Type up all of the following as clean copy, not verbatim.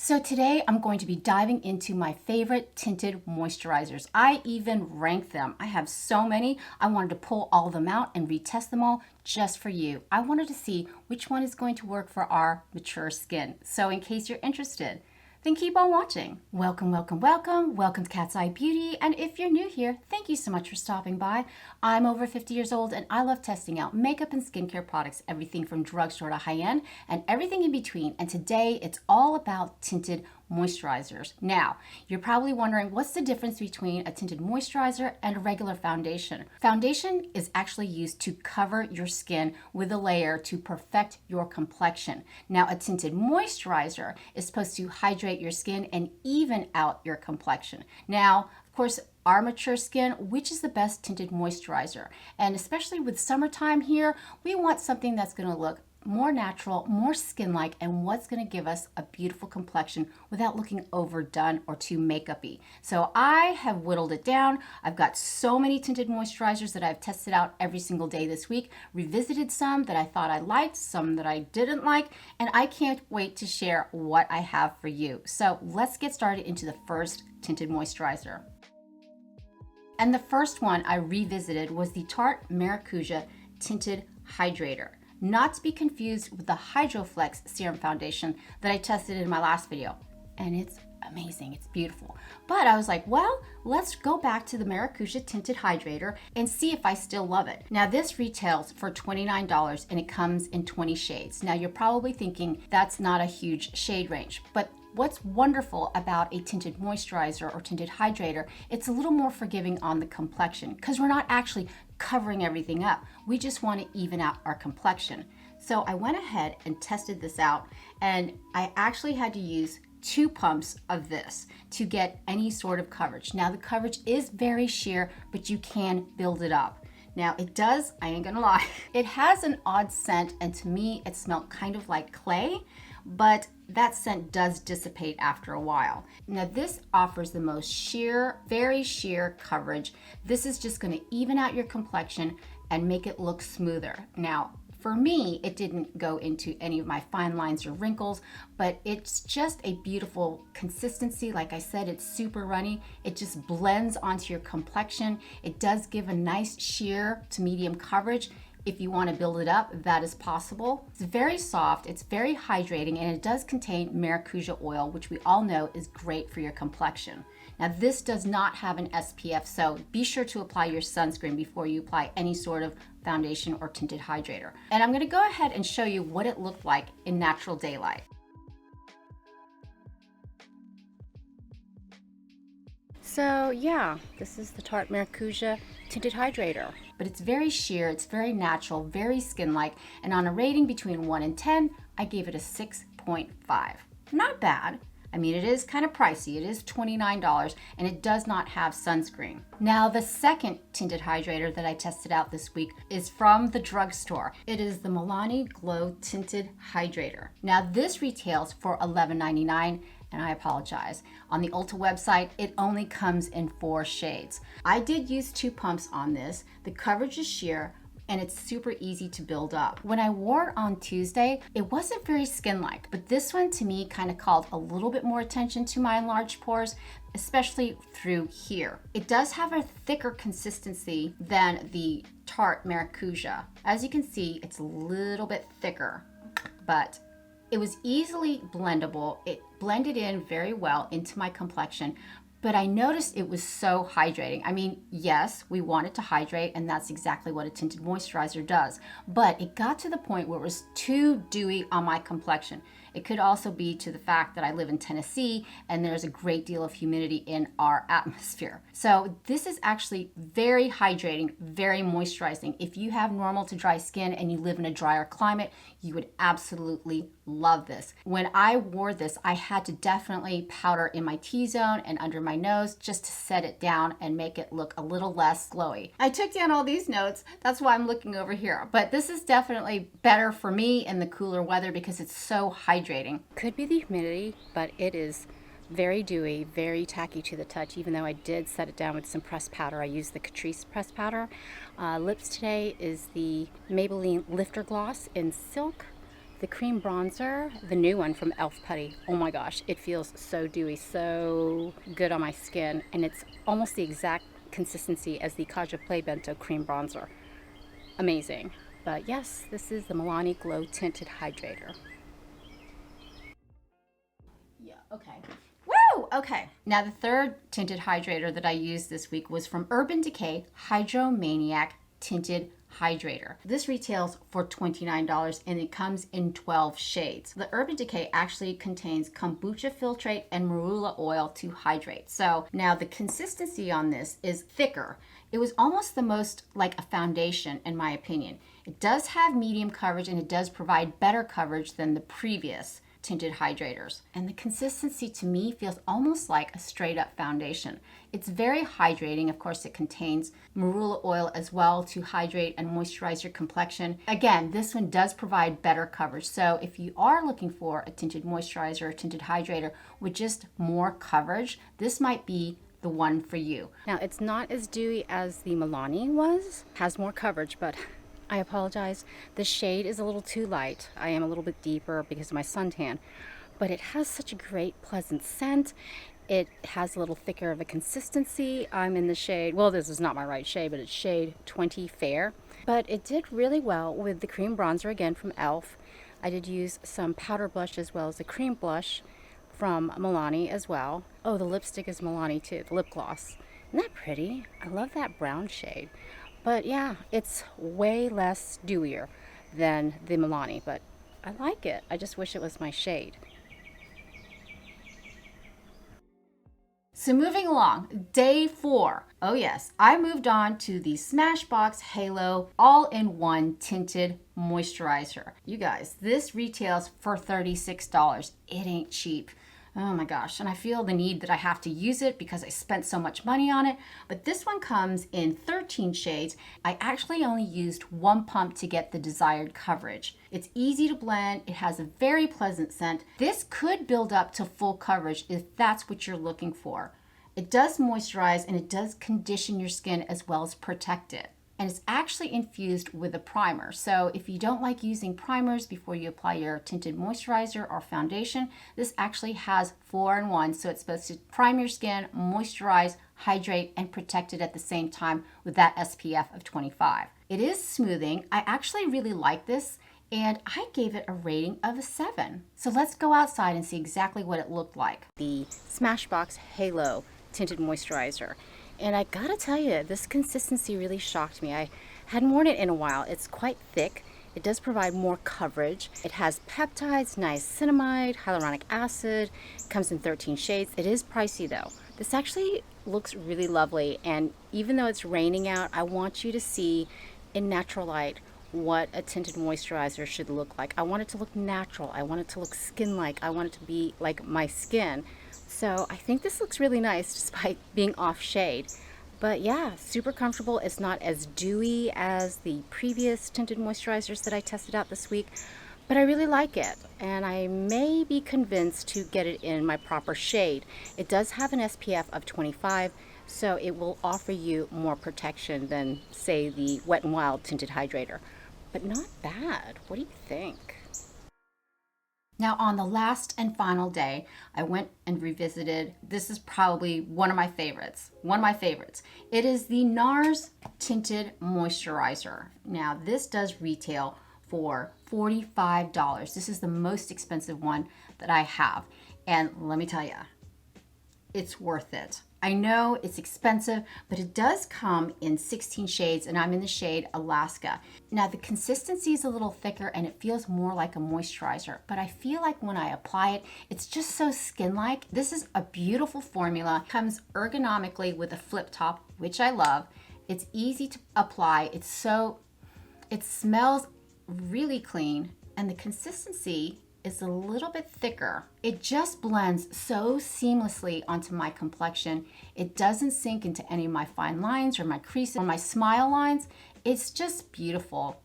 So today I'm going to be diving into my favorite tinted moisturizers. I even rank them. I have so many. I wanted to pull all of them out and retest them all just for you. I wanted to see which one is going to work for our mature skin. So in case you're interested, then keep on watching. Welcome, welcome, welcome. Welcome to Cat's Eye Beauty. And if you're new here, thank you so much for stopping by. I'm over 50 years old and I love testing out makeup and skincare products, everything from drugstore to high-end and everything in between. And today it's all about tinted moisturizers. Now, you're probably wondering what's the difference between a tinted moisturizer and a regular foundation. Foundation is actually used to cover your skin with a layer to perfect your complexion. Now, a tinted moisturizer is supposed to hydrate your skin and even out your complexion. Now, of course, our mature skin, which is the best tinted moisturizer? And especially with summertime here, we want something that's going to look more natural, more skin-like, and what's going to give us a beautiful complexion without looking overdone or too makeup-y. So I have whittled it down. I've got so many tinted moisturizers that I've tested out every single day this week, revisited some that I thought I liked, some that I didn't like, and I can't wait to share what I have for you. So let's get started into the first tinted moisturizer. And the first one I revisited was the Tarte MARACUJA Tinted Hydrator. Not to be confused with the HydroFlex Serum Foundation that I tested in my last video. And it's amazing, it's beautiful. But I was like, well, let's go back to the MARACUJA Tinted Hydrator and see if I still love it. Now this retails for $29 and it comes in 20 shades. Now you're probably thinking that's not a huge shade range, but what's wonderful about a tinted moisturizer or tinted hydrator, it's a little more forgiving on the complexion because we're not actually covering everything up. We just want to even out our complexion. So I went ahead and tested this out, and I actually had to use 2 pumps of this to get any sort of coverage. Now the coverage is very sheer, but you can build it up. Now it does, I ain't gonna lie, it has an odd scent, and to me it smelled kind of like clay, but that scent does dissipate after a while. Now this offers the most sheer, very sheer coverage. This is just gonna even out your complexion and make it look smoother. Now, for me, it didn't go into any of my fine lines or wrinkles, but it's just a beautiful consistency. Like I said, it's super runny. It just blends onto your complexion. It does give a nice sheer to medium coverage. If you want to build it up, that is possible. It's very soft, it's very hydrating, and it does contain maracuja oil, which we all know is great for your complexion. Now this does not have an SPF, so be sure to apply your sunscreen before you apply any sort of foundation or tinted hydrator. And I'm going to go ahead and show you what it looked like in natural daylight. So yeah, this is the Tarte MARACUJA Tinted Hydrator. But it's very sheer, it's very natural, very skin-like, and on a rating between 1 and 10, I gave it a 6.5. Not bad. I mean, it is kind of pricey. It is $29, and it does not have sunscreen. Now, the second tinted hydrator that I tested out this week is from the drugstore. It is the MILANI Glow Tinted Hydrator. Now, this retails for $11.99, and I apologize. On the Ulta website, it only comes in 4 shades. I did use 2 pumps on this. The coverage is sheer, and it's super easy to build up. When I wore it on Tuesday, it wasn't very skin-like, but this one to me kind of called a little bit more attention to my enlarged pores, especially through here. It does have a thicker consistency than the Tarte MARACUJA. As you can see, it's a little bit thicker, but it was easily blendable. It blended in very well into my complexion, but I noticed it was so hydrating. I mean, yes, we want it to hydrate, and that's exactly what a tinted moisturizer does, but it got to the point where it was too dewy on my complexion. It could also be to the fact that I live in Tennessee and there's a great deal of humidity in our atmosphere. So this is actually very hydrating, very moisturizing. If you have normal to dry skin and you live in a drier climate, you would absolutely love this. When I wore this, I had to definitely powder in my T-zone and under my nose just to set it down and make it look a little less glowy. I took down all these notes. That's why I'm looking over here. But this is definitely better for me in the cooler weather because it's so hydrating. Could be the humidity, but it is very dewy, very tacky to the touch, even though I did set it down with some pressed powder. I used the Catrice pressed powder. Lips today is the Maybelline Lifter Gloss in Silk. The cream bronzer, the new one from e.l.f. Putty, oh my gosh, it feels so dewy, so good on my skin, and it's almost the exact consistency as the Kaja Play Bento cream bronzer. Amazing. But yes, this is the MILANI Glow Tinted Hydrator. Yeah, okay. Woo! Okay. Now the third tinted hydrator that I used this week was from Urban Decay HYDROMANIAC Tinted Hydrator. This retails for $29 and it comes in 12 shades. The Urban Decay actually contains kombucha filtrate and marula oil to hydrate. So now the consistency on this is thicker. It was almost the most like a foundation in my opinion. It does have medium coverage and it does provide better coverage than the previous tinted hydrators. And the consistency to me feels almost like a straight up foundation. It's very hydrating. Of course, it contains marula oil as well to hydrate and moisturize your complexion. Again, this one does provide better coverage. So if you are looking for a tinted moisturizer or tinted hydrator with just more coverage, this might be the one for you. Now, it's not as dewy as the MILANI was, has more coverage, but I apologize. The shade is a little too light. I am a little bit deeper because of my suntan, but it has such a great, pleasant scent. It has a little thicker of a consistency. I'm in the shade, well, this is not my right shade, but it's shade 20 Fair. But it did really well with the cream bronzer, again, from e.l.f. I did use some powder blush as well as a cream blush from MILANI as well. Oh, the lipstick is MILANI too, the lip gloss. Isn't that pretty? I love that brown shade. But yeah, it's way less dewier than the MILANI, but I like it. I just wish it was my shade. So moving along, day 4. Oh yes, I moved on to the Smashbox Halo All-in-One Tinted Moisturizer. You guys, this retails for $36. It ain't cheap. Oh my gosh, and I feel the need that I have to use it because I spent so much money on it. But this one comes in 13 shades. I actually only used one pump to get the desired coverage. It's easy to blend. It has a very pleasant scent. This could build up to full coverage if that's what you're looking for. It does moisturize and it does condition your skin as well as protect it. And it's actually infused with a primer. So if you don't like using primers before you apply your tinted moisturizer or foundation, this actually has 4-in-1. So it's supposed to prime your skin, moisturize, hydrate, and protect it at the same time with that SPF of 25. It is smoothing. I actually really like this and I gave it a rating of a 7. So let's go outside and see exactly what it looked like. The Smashbox Halo Tinted Moisturizer. And I gotta tell you, this consistency really shocked me. I hadn't worn it in a while. It's quite thick. It does provide more coverage. It has peptides, niacinamide, hyaluronic acid. It comes in 13 shades. It is pricey though. This actually looks really lovely. And even though it's raining out, I want you to see in natural light what a tinted moisturizer should look like. I want it to look natural. I want it to look skin-like. I want it to be like my skin. So I think this looks really nice despite being off shade. But yeah, super comfortable. It's not as dewy as the previous tinted moisturizers that I tested out this week, but I really like it. And I may be convinced to get it in my proper shade. It does have an SPF of 25, so it will offer you more protection than, say, the Wet n Wild Tinted Hydrator. But not bad. What do you think? Now on the last and final day, I went and revisited, this is probably one of my favorites. It is the NARS Tinted Moisturizer. Now this does retail for $45. This is the most expensive one that I have. And let me tell you, it's worth it. I know it's expensive, but it does come in 16 shades and I'm in the shade Alaska. Now the consistency is a little thicker and it feels more like a moisturizer, but I feel like when I apply it, it's just so skin-like. This is a beautiful formula. It comes ergonomically with a flip top, which I love. It's easy to apply. It smells really clean and the consistency is a little bit thicker. It just blends so seamlessly onto my complexion. It doesn't sink into any of my fine lines or my creases or my smile lines. It's just beautiful.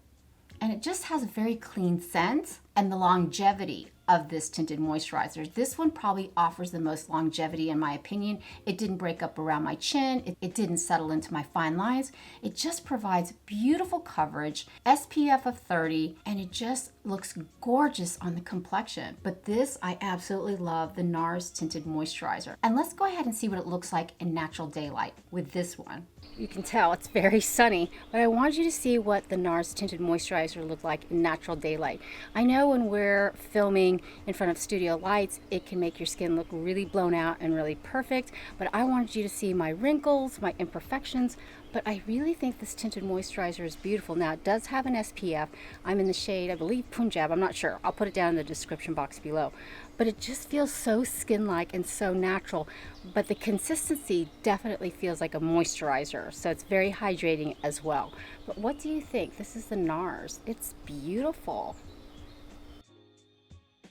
And it just has a very clean scent and the longevity of this tinted moisturizer. This one probably offers the most longevity in my opinion. It didn't break up around my chin. It didn't settle into my fine lines. It just provides beautiful coverage, SPF of 30, and it just looks gorgeous on the complexion. But this, I absolutely love the NARS Tinted Moisturizer. And let's go ahead and see what it looks like in natural daylight with this one. You can tell it's very sunny, but I wanted you to see what the NARS Tinted Moisturizer looked like in natural daylight. I know when we're filming in front of studio lights, it can make your skin look really blown out and really perfect, but I wanted you to see my wrinkles, my imperfections, but I really think this tinted moisturizer is beautiful. Now, it does have an SPF. I'm in the shade, I believe, Punjab. I'm not sure. I'll put it down in the description box below. But it just feels so skin-like and so natural. But the consistency definitely feels like a moisturizer. So it's very hydrating as well. But what do you think? This is the NARS. It's beautiful.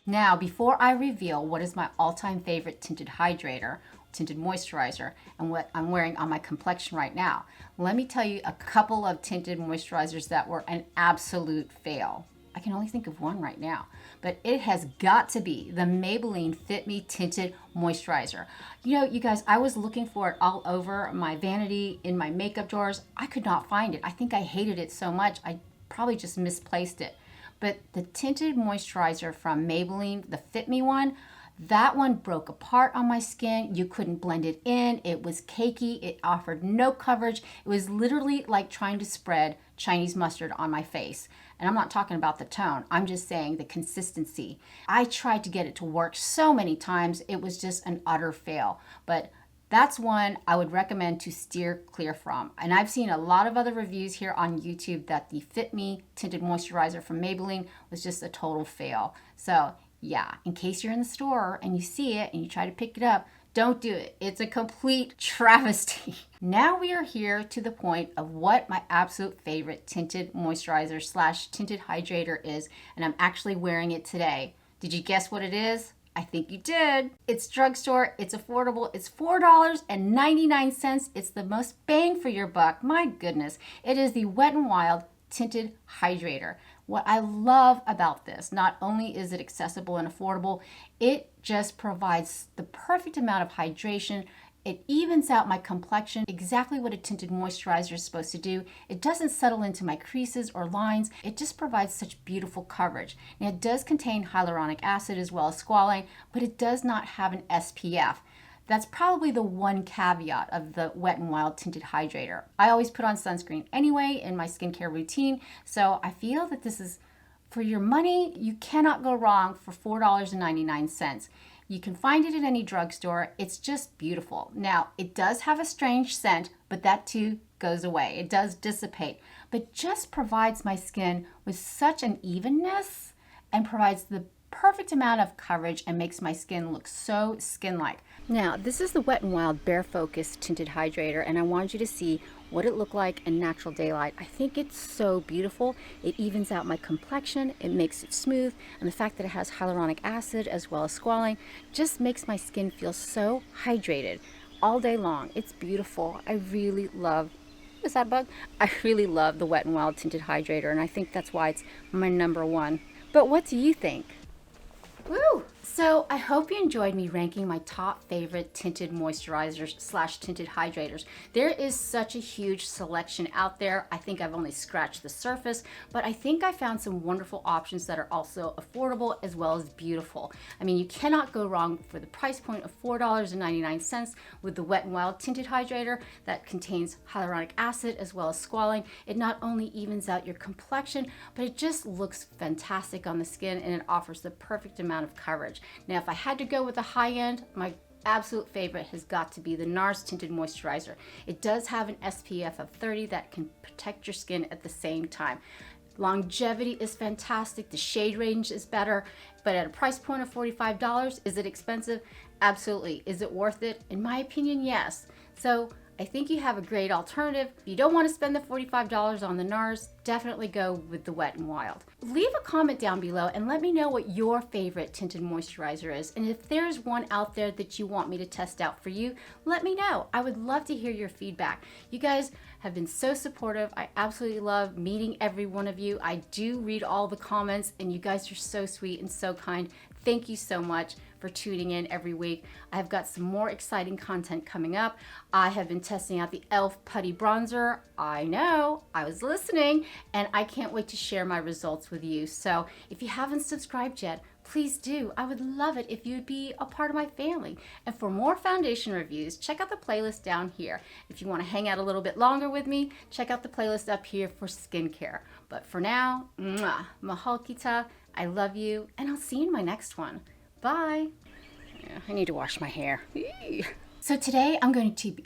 Now, before I reveal what is my all-time favorite tinted hydrator, tinted moisturizer, and what I'm wearing on my complexion right now, let me tell you a couple of tinted moisturizers that were an absolute fail. I can only think of one right now, but it has got to be the Maybelline Fit Me Tinted Moisturizer. You know, you guys, I was looking for it all over my vanity, in my makeup drawers. I could not find it. I think I hated it so much, I probably just misplaced it. But the tinted moisturizer from Maybelline, the Fit Me one, that one broke apart on my skin. You couldn't blend it in. It was cakey. It offered no coverage. It was literally like trying to spread Chinese mustard on my face. And I'm not talking about the tone. I'm just saying the consistency. I tried to get it to work so many times. It was just an utter fail. But that's one I would recommend to steer clear from. And I've seen a lot of other reviews here on YouTube that the Fit Me Tinted Moisturizer from Maybelline was just a total fail. So yeah, in case you're in the store and you see it and you try to pick it up, don't do it. It's a complete travesty. Now we are here to the point of what my absolute favorite tinted moisturizer slash tinted hydrator is, and I'm actually wearing it today. Did you guess what it is? I think you did. It's Drugstore, it's affordable, it's $4.99. It's the most bang for your buck. My goodness. It is the Wet n Wild Tinted Hydrator. What I love about this, not only is it accessible and affordable, it just provides the perfect amount of hydration. It evens out my complexion, exactly what a tinted moisturizer is supposed to do. It doesn't settle into my creases or lines. It just provides such beautiful coverage. Now, it does contain hyaluronic acid as well as squalane, but it does not have an SPF. That's probably the one caveat of the Wet n Wild Tinted Hydrator. I always put on sunscreen anyway in my skincare routine, so I feel that this is, for your money, you cannot go wrong for $4.99. You can find it at any drugstore. It's just beautiful. Now, it does have a strange scent, but that too goes away. It does dissipate, but just provides my skin with such an evenness and provides the perfect amount of coverage and makes my skin look so skin-like. Now, this is the Wet n Wild BAREFOCUS Tinted Hydrator, and I wanted you to see what it looked like in natural daylight. I think it's so beautiful. It evens out my complexion, it makes it smooth, and the fact that it has hyaluronic acid as well as squalane just makes my skin feel so hydrated all day long. It's beautiful. I really love, is that a bug? I really love the Wet n Wild Tinted Hydrator, and I think that's why it's my number one. But what do you think? Woo! So I hope you enjoyed me ranking my top favorite tinted moisturizers slash tinted hydrators. There is such a huge selection out there. I think I've only scratched the surface, but I think I found some wonderful options that are also affordable as well as beautiful. I mean, you cannot go wrong for the price point of $4.99 with the Wet n Wild Tinted Hydrator that contains hyaluronic acid as well as squalane. It not only evens out your complexion, but it just looks fantastic on the skin, and it offers the perfect amount of coverage. Now, if I had to go with a high end, my absolute favorite has got to be the NARS Tinted Moisturizer. It does have an SPF of 30 that can protect your skin at the same time. Longevity is fantastic, the shade range is better, but at a price point of $45, is it expensive? Absolutely. Is it worth it? In my opinion, yes. So I think you have a great alternative. If you don't want to spend the $45 on the NARS, definitely go with the Wet n Wild. Leave a comment down below and let me know what your favorite tinted moisturizer is. And if there's one out there that you want me to test out for you, let me know. I would love to hear your feedback. You guys have been so supportive. I absolutely love meeting every one of you. I do read all the comments, and you guys are so sweet and so kind. Thank you so much for tuning in every week. I've got some more exciting content coming up. I have been testing out the e.l.f. Putty Bronzer. I know, I was listening, and I can't wait to share my results with you. So if you haven't subscribed yet, please do. I would love it if you'd be a part of my family. And for more foundation reviews, check out the playlist down here. If you want to hang out a little bit longer with me, check out the playlist up here for skincare. But for now, mahal kita, I love you, and I'll see you in my next one. Bye. Yeah, I need to wash my hair. So today I'm going to be